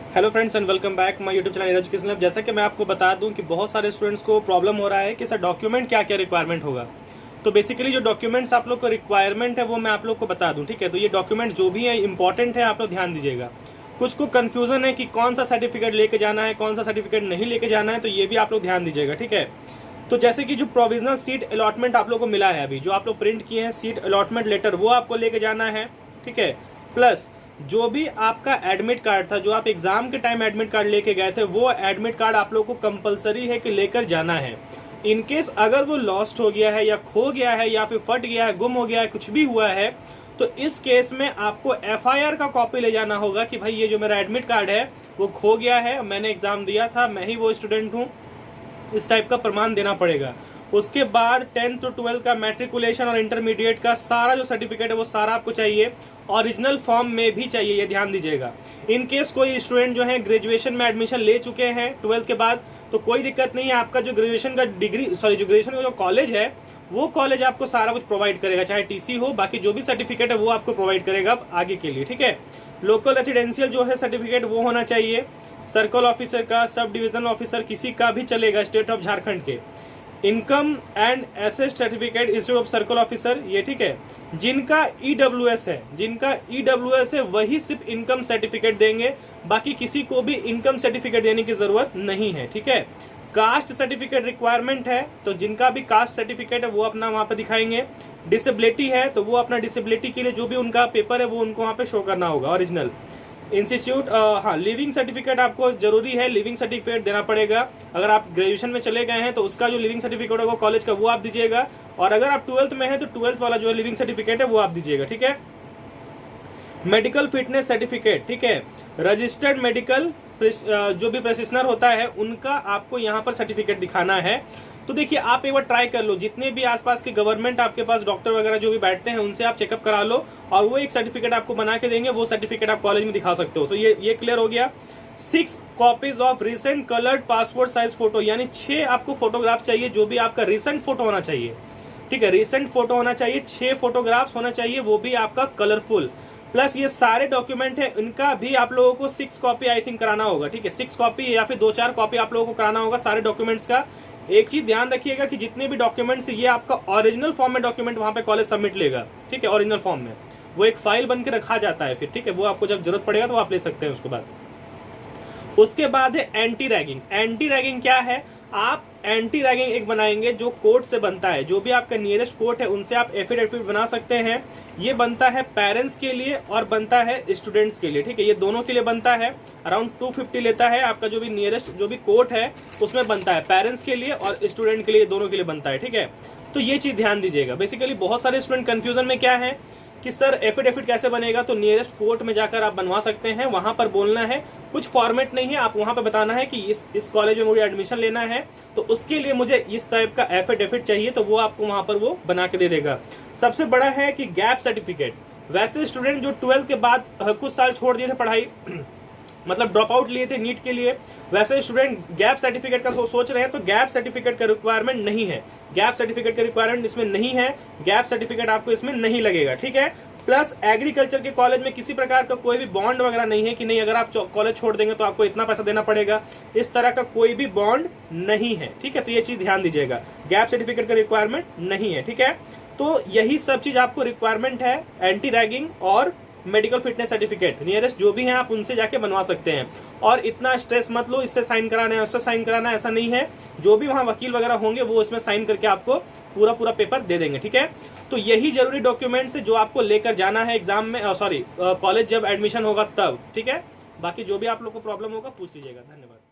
Hello friends and welcome back my YouTube channel education lab. जैसा कि मैं आपको बता दूं कि बहुत सारे स्टूडेंट्स को प्रॉब्लम हो रहा है कि सर डॉक्यूमेंट क्या क्या रिक्वायरमेंट होगा। तो बेसिकली जो डॉक्यूमेंट्स आप लोग को रिक्वायरमेंट है वो मैं आप लोग को बता दूं, ठीक है। तो ये डॉक्यूमेंट जो भी है इंपॉर्टेंट है, आप लोग ध्यान दीजिएगा। कुछ को कंफ्यूजन है कि कौन सा सर्टिफिकेट लेके जाना है, कौन सा सर्टिफिकेट नहीं लेके जाना है, तो ये भी आप लोग ध्यान दीजिएगा, ठीक है। तो जैसे कि जो प्रोविजनल सीट अलॉटमेंट आप लोग को मिला है, अभी जो आप लोग प्रिंट किए हैं सीट अलॉटमेंट लेटर, वो आपको लेके जाना है, ठीक है। प्लस जो भी आपका एडमिट कार्ड था, जो आप एग्जाम के टाइम एडमिट कार्ड लेके गए थे, वो एडमिट कार्ड आप लोगों को कंपलसरी है कि लेकर जाना है। इनकेस अगर वो लॉस्ट हो गया है या खो गया है या फिर फट गया है, गुम हो गया है, कुछ भी हुआ है, तो इस केस में आपको एफआईआर का कॉपी ले जाना होगा कि भाई ये जो मेरा एडमिट कार्ड है वो खो गया है, मैंने एग्जाम दिया था, मैं ही वो स्टूडेंट हूँ, इस टाइप का प्रमाण देना पड़ेगा। उसके बाद 10th to 12th का मैट्रिकुलेशन और इंटरमीडिएट का सारा जो सर्टिफिकेट है वो सारा आपको चाहिए, ओरिजिनल फॉर्म में भी चाहिए, ये ध्यान दीजिएगा। इन केस कोई स्टूडेंट जो है ग्रेजुएशन में एडमिशन ले चुके हैं 12th के बाद, तो कोई दिक्कत नहीं है, आपका जो ग्रेजुएशन का जो ग्रेजुएशन का जो कॉलेज है वो कॉलेज आपको सारा कुछ प्रोवाइड करेगा, चाहे टीसी हो, बाकी जो भी सर्टिफिकेट है वो आपको प्रोवाइड करेगा आगे के लिए, ठीक है। लोकल रेसिडेंशियल जो है सर्टिफिकेट वो होना चाहिए, सर्कल ऑफिसर का, सब डिविजनल ऑफिसर किसी का भी चलेगा स्टेट ऑफ झारखंड के। Income and asset certificate institute of circle officer, ये ठीक है। जिनका ईडब्ल्यूएस है, जिनका ईडब्ल्यूएस है वही सिर्फ इनकम सर्टिफिकेट देंगे, बाकी किसी को भी इनकम सर्टिफिकेट देने की जरूरत नहीं है, ठीक है। कास्ट सर्टिफिकेट रिक्वायरमेंट है, तो जिनका भी कास्ट सर्टिफिकेट है वो अपना वहां पे दिखाएंगे। डिसेबिलिटी है तो वो अपना डिसेबिलिटी के लिए जो भी उनका पेपर है वो उनको वहां पे शो करना होगा ओरिजिनल। इंस्टीट्यूट हाँ, लिविंग सर्टिफिकेट आपको जरूरी है, लिविंग सर्टिफिकेट देना पड़ेगा। अगर आप ग्रेजुएशन में चले गए हैं तो उसका जो लिविंग सर्टिफिकेट होगा कॉलेज का वो आप दीजिएगा, और अगर आप 12th में है तो 12th वाला जो है लिविंग सर्टिफिकेट है वो आप दीजिएगा, ठीक है। मेडिकल फिटनेस सर्टिफिकेट, ठीक है। रजिस्टर्ड मेडिकल जो भी प्रैक्टिशनर होता है उनका आपको यहाँ पर सर्टिफिकेट दिखाना है। तो देखिए आप एक बार ट्राई कर लो, जितने भी आसपास के गवर्नमेंट आपके पास डॉक्टर वगैरह जो भी बैठते हैं उनसे आप चेकअप करा लो, और वो एक सर्टिफिकेट आपको बना के देंगे, वो सर्टिफिकेट आप कॉलेज में दिखा सकते हो। तो ये क्लियर हो गया। 6 copies of recent coloured passport size photo, यानी 6 आपको फोटोग्राफ चाहिए, जो भी आपका रिसेंट फोटो होना चाहिए, ठीक है। रिसेंट फोटो होना चाहिए, 6 फोटोग्राफ्स होना चाहिए, वो भी आपका कलरफुल। प्लस ये सारे डॉक्यूमेंट है, इनका भी आप लोगों को 6 कॉपी आई थिंक कराना होगा, ठीक है। 6 कॉपी या फिर 2-4 कॉपी आप लोगों को कराना होगा सारे डॉक्यूमेंट्स का। एक चीज ध्यान रखिएगा कि जितने भी डॉक्यूमेंट्स, ये आपका ओरिजिनल फॉर्म में डॉक्यूमेंट वहां पे कॉलेज सबमिट लेगा, ठीक है। ओरिजिनल फॉर्म में वो एक फाइल बन के रखा जाता है फिर, ठीक है। वो आपको जब जरूरत पड़ेगा तो आप ले सकते हैं उसके बाद है एंटी रैगिंग। एंटी रैगिंग क्या है? आप एंटी रैगिंग एक बनाएंगे जो कोर्ट से बनता है, जो भी आपका नियरेस्ट कोर्ट है उनसे आप एफिडेविट बना सकते हैं। ये बनता है पेरेंट्स के लिए और बनता है स्टूडेंट्स के लिए, ठीक है। ये दोनों के लिए बनता है, अराउंड 250 लेता है आपका जो भी नियरेस्ट जो भी कोर्ट है उसमें बनता है, पेरेंट्स के लिए और स्टूडेंट के लिए, दोनों के लिए बनता है, ठीक है। तो ये चीज ध्यान दीजिएगा। बेसिकली बहुत सारे स्टूडेंट कंफ्यूजन में क्या है कि सर एफिडेविट कैसे बनेगा, तो नियरेस्ट कोर्ट में जाकर आप बनवा सकते हैं, वहां पर बोलना है, कुछ फॉर्मेट नहीं है, आप वहां पर बताना है कि इस कॉलेज में मुझे एडमिशन लेना है तो उसके लिए मुझे इस टाइप का एफिडेविट चाहिए, तो वो आपको वहां पर वो बना के दे देगा। सबसे बड़ा है कि गैप सर्टिफिकेट। वैसे स्टूडेंट जो 12th के बाद कुछ साल छोड़ दिए थे पढ़ाई, मतलब ड्रॉप आउट लिए थे नीट के लिए, वैसे स्टूडेंट गैप सर्टिफिकेट का सोच रहे हैं, तो गैप सर्टिफिकेट का रिक्वायरमेंट नहीं है, गैप सर्टिफिकेट का रिक्वायरमेंट इसमें नहीं है, गैप सर्टिफिकेट आपको इसमें नहीं लगेगा, ठीक है। प्लस एग्रीकल्चर के कॉलेज में किसी प्रकार का कोई भी बॉन्ड वगैरह नहीं है कि नहीं अगर आप कॉलेज छोड़ देंगे तो आपको इतना पैसा देना पड़ेगा, इस तरह का कोई भी बॉन्ड नहीं है, ठीक है। तो ये चीज ध्यान दीजिएगा, गैप सर्टिफिकेट का रिक्वायरमेंट नहीं है, ठीक है। तो यही सब चीज आपको रिक्वायरमेंट है, एंटी रैगिंग और मेडिकल फिटनेस सर्टिफिकेट, नियरेस्ट जो भी हैं आप उनसे जाके बनवा सकते हैं। और इतना स्ट्रेस मत लो, इससे साइन कराना है उससे साइन कराना है, ऐसा नहीं है। जो भी वहां वकील वगैरह होंगे वो इसमें साइन करके आपको पूरा पेपर दे देंगे, ठीक है। तो यही जरूरी डॉक्यूमेंट्स है जो आपको लेकर जाना है एग्जाम में, कॉलेज जब एडमिशन होगा तब, ठीक है। बाकी जो भी आप लोग को प्रॉब्लम होगा पूछ लीजिएगा। धन्यवाद।